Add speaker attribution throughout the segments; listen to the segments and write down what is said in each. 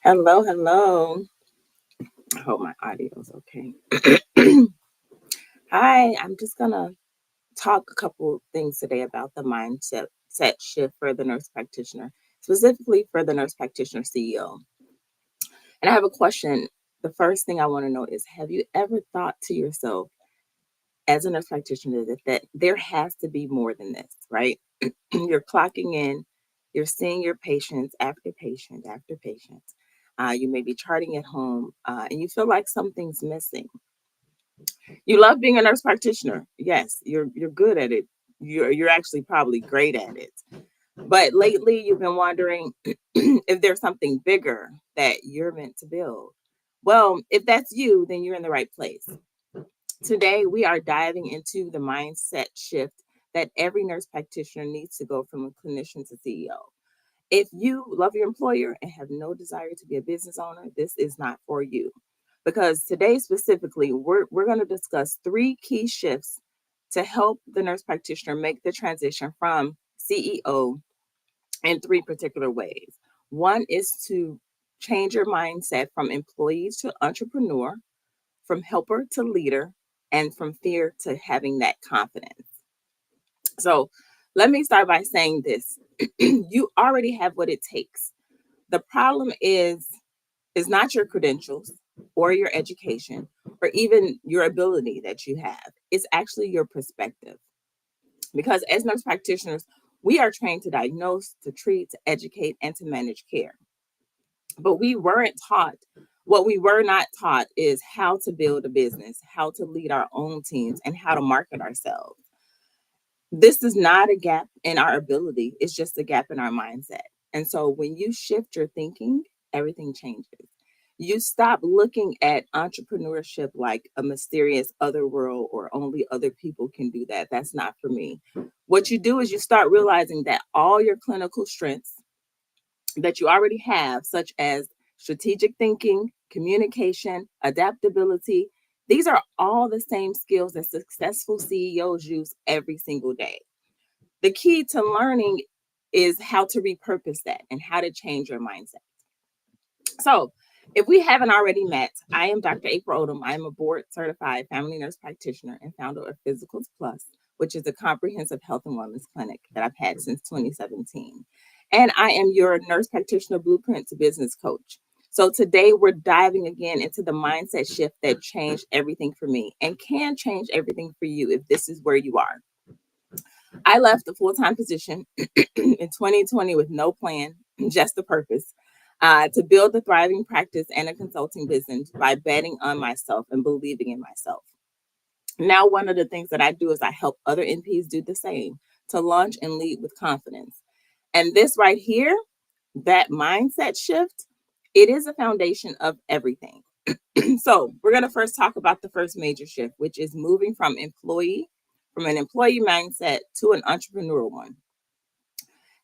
Speaker 1: Hello, hello. I hope my audio is okay. Hi, I'm just gonna talk a couple things today about the mindset shift for the nurse practitioner, specifically for the nurse practitioner CEO. And I have a question. The first thing I want to know is, have you ever thought to yourself as a nurse practitioner that there has to be more than this, right? You're clocking in, you're seeing your patients after patient after patient. You may be charting at home, and you feel like something's missing. You love being a nurse practitioner. Yes, you're good at it. You're actually probably great at it. But lately you've been wondering if there's something bigger that you're meant to build. Well, if that's you, then you're in the right place. Today we are diving into the mindset shift that every nurse practitioner needs to go from a clinician to CEO. If you love your employer and have no desire to be a business owner, this is not for you. Because today, specifically, we're going to discuss three key shifts to help the nurse practitioner make the transition from CEO in three particular ways. One is to change your mindset from employee to entrepreneur, from helper to leader, and from fear to having that confidence. So let me start by saying this. You already have what it takes. The problem is not your credentials or your education or even your ability that you have. It's actually your perspective. Because as nurse practitioners, we are trained to diagnose, to treat, to educate, and to manage care. But we weren't taught. What we were not taught is how to build a business, how to lead our own teams, and how to market ourselves. This is not a gap in our ability, it's just a gap in our mindset. And so when you shift your thinking, everything changes. You stop looking at entrepreneurship like a mysterious other world or only other people can do that. That's not for me. What you do is you start realizing that all your clinical strengths that you already have, such as strategic thinking, communication, adaptability, these are all the same skills that successful CEOs use every single day. The key to learning is how to repurpose that and how to change your mindset. So, if we haven't already met, I am Dr. April Odom. I am a board certified family nurse practitioner and founder of Physicals Plus, which is a comprehensive health and wellness clinic that I've had since 2017. And I am your nurse practitioner blueprint to business coach. So today we're diving again into the mindset shift that changed everything for me and can change everything for you if this is where you are. I left a full time position in 2020 with no plan, just a purpose, to build a thriving practice and a consulting business by betting on myself and believing in myself. Now, one of the things that I do is I help other NPs do the same to launch and lead with confidence. And this right here, that mindset shift, it is a foundation of everything. So, we're going to first talk about the first major shift, which is moving from an employee mindset to an entrepreneurial one.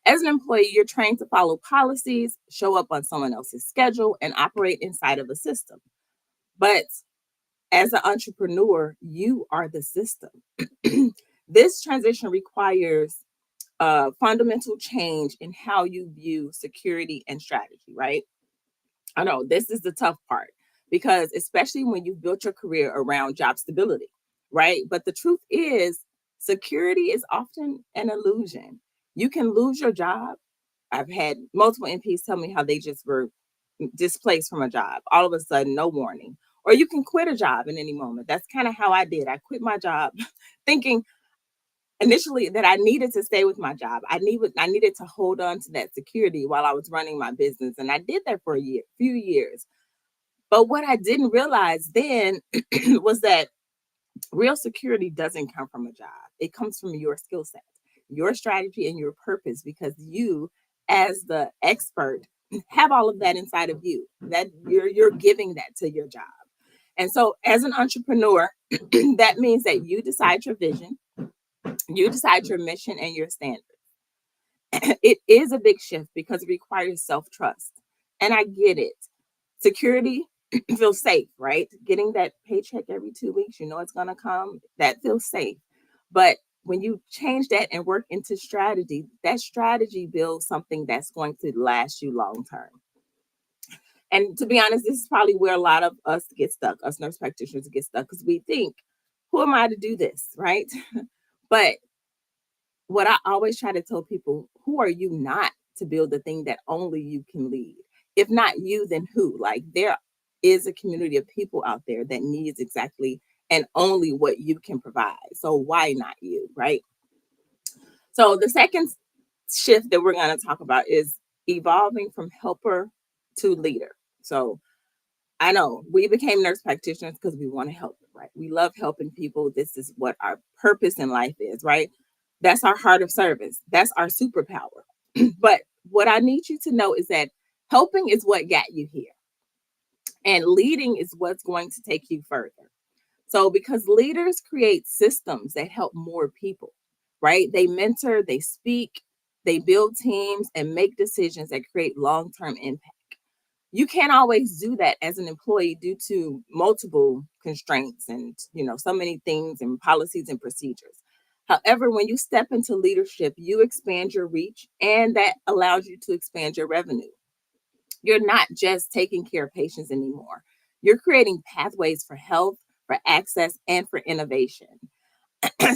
Speaker 1: As an employee, you're trained to follow policies, show up on someone else's schedule, and operate inside of a system. But as an entrepreneur, you are the system. This transition requires a fundamental change in how you view security and strategy, right? I know this is the tough part because, especially when you've built your career around job stability, right? But the truth is, security is often an illusion. You can lose your job. I've had multiple MPs tell me how they just were displaced from a job all of a sudden, no warning. Or you can quit a job in any moment. That's kind of how I did. I quit my job thinking initially that I needed to stay with my job. I needed to hold on to that security while I was running my business. And I did that for few years. But what I didn't realize then was that real security doesn't come from a job. It comes from your skill set, your strategy, and your purpose because you, as the expert, have all of that inside of you. That you're giving that to your job. And so as an entrepreneur, that means that you decide your vision, you decide your mission and your standard. It is a big shift because it requires self-trust. And I get it. Security feels safe, right? Getting that paycheck every 2 weeks, you know it's gonna come. That feels safe. But when you change that and work into strategy, that strategy builds something that's going to last you long term. And to be honest, this is probably where a lot of us get stuck, us nurse practitioners get stuck, because we think, who am I to do this? Right. But what I always try to tell people, who are you not to build the thing that only you can lead? If not you, then who? Like, there is a community of people out there that needs exactly and only what you can provide. So why not you? Right. So the second shift that we're going to talk about is evolving from helper to leader. So I know we became nurse practitioners because we want to help, right? We love helping people. This is what our purpose in life is, right? That's our heart of service. That's our superpower. But what I need you to know is that helping is what got you here, and leading is what's going to take you further. So, because leaders create systems that help more people, right? They mentor, they speak, they build teams, and make decisions that create long term impact. You can't always do that as an employee due to multiple constraints and so many things and policies and procedures. However, when you step into leadership, you expand your reach, and that allows you to expand your revenue. You're not just taking care of patients anymore. You're creating pathways for health, for access, and for innovation.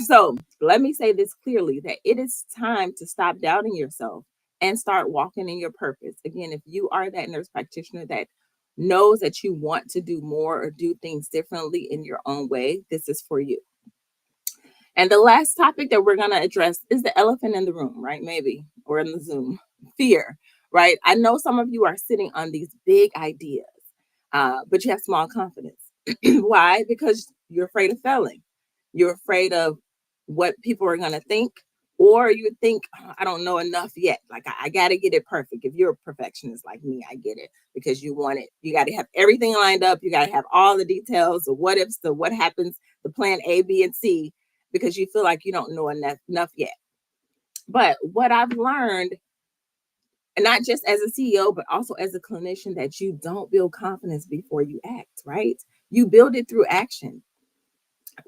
Speaker 1: So let me say this clearly, that it is time to stop doubting yourself and start walking in your purpose. Again, if you are that nurse practitioner that knows that you want to do more or do things differently in your own way, this is for you. And the last topic that we're going to address is the elephant in the room, right? Maybe, or in the Zoom, fear, right? I know some of you are sitting on these big ideas, but you have small confidence. Why? Because you're afraid of failing. You're afraid of what people are going to think, or you think, "Oh, I don't know enough yet. Like, I got to get it perfect." If you're a perfectionist like me, I get it, because you want it. You got to have everything lined up. You got to have all the details, the what ifs, the what happens, the plan A, B, and C, because you feel like you don't know enough yet. But what I've learned, and not just as a CEO, but also as a clinician, that you don't build confidence before you act, right? You build it through action.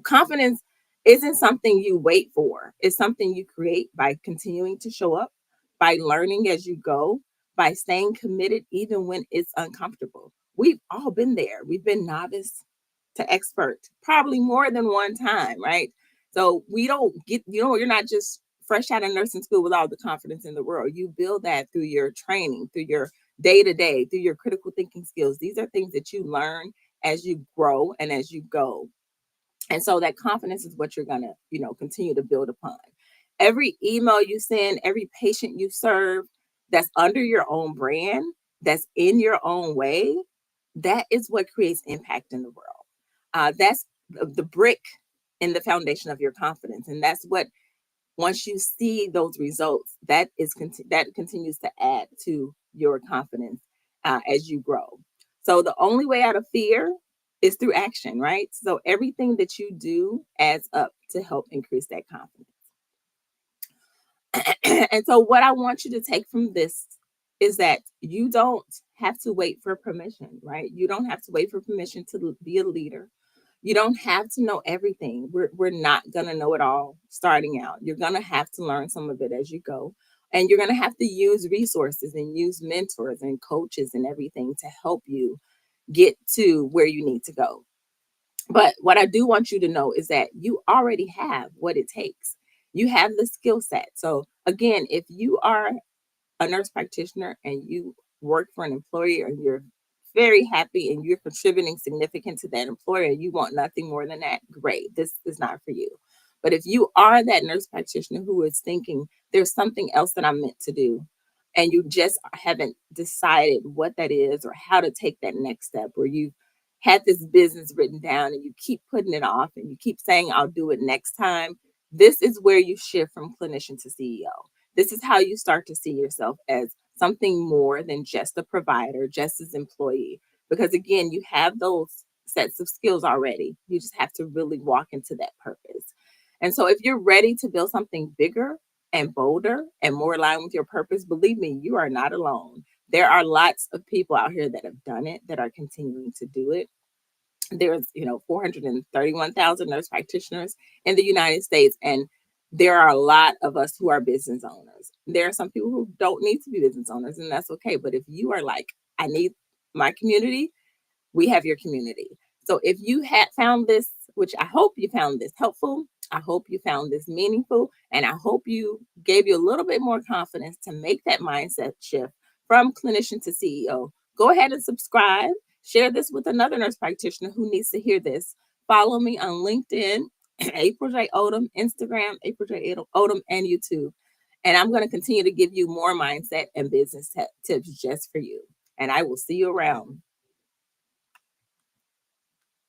Speaker 1: Confidence isn't something you wait for, it's something you create by continuing to show up, by learning as you go, by staying committed even when it's uncomfortable. We've all been there. We've been novice to expert, probably more than one time, right? So we don't get, you're not just fresh out of nursing school with all the confidence in the world. You build that through your training, through your day to day, through your critical thinking skills. These are things that you learn as you grow and as you go. And so that confidence is what you're going to, continue to build upon. Every email you send, every patient you serve, that's under your own brand, that's in your own way, that is what creates impact in the world. That's the brick in the foundation of your confidence. And that's what, once you see those results, that continues to add to your confidence as you grow. So the only way out of fear is through action, right? So everything that you do adds up to help increase that confidence. And so what I want you to take from this is that you don't have to wait for permission, right? You don't have to wait for permission to be a leader. You don't have to know everything. We're not going to know it all starting out. You're going to have to learn some of it as you go. And you're going to have to use resources and use mentors and coaches and everything to help you get to where you need to go. But what I do want you to know is that you already have what it takes. You have the skill set. So, again, if you are a nurse practitioner and you work for an employer and you're very happy and you're contributing significant to that employer and you want nothing more than that, great. This is not for you. But if you are that nurse practitioner who is thinking there's something else that I'm meant to do, and you just haven't decided what that is or how to take that next step, or you had this business written down and you keep putting it off and you keep saying, I'll do it next time, this is where you shift from clinician to CEO. This is how you start to see yourself as something more than just a provider, just as employee. Because again, you have those sets of skills already. You just have to really walk into that purpose. And so if you're ready to build something bigger and bolder and more aligned with your purpose, believe me, you are not alone. There are lots of people out here that have done it, that are continuing to do it. There's 431,000 nurse practitioners in the United States, and there are a lot of us who are business owners. There are some people who don't need to be business owners, and that's okay. But if you are like, I need my community, we have your community. So if you had found this, which I hope you found this helpful, I hope you found this meaningful, and I hope you gave you a little bit more confidence to make that mindset shift from clinician to CEO. Go ahead and subscribe. Share this with another nurse practitioner who needs to hear this. Follow me on LinkedIn, April J. Odom, Instagram, April J. Odom, and YouTube. And I'm going to continue to give you more mindset and business tips just for you. And I will see you around.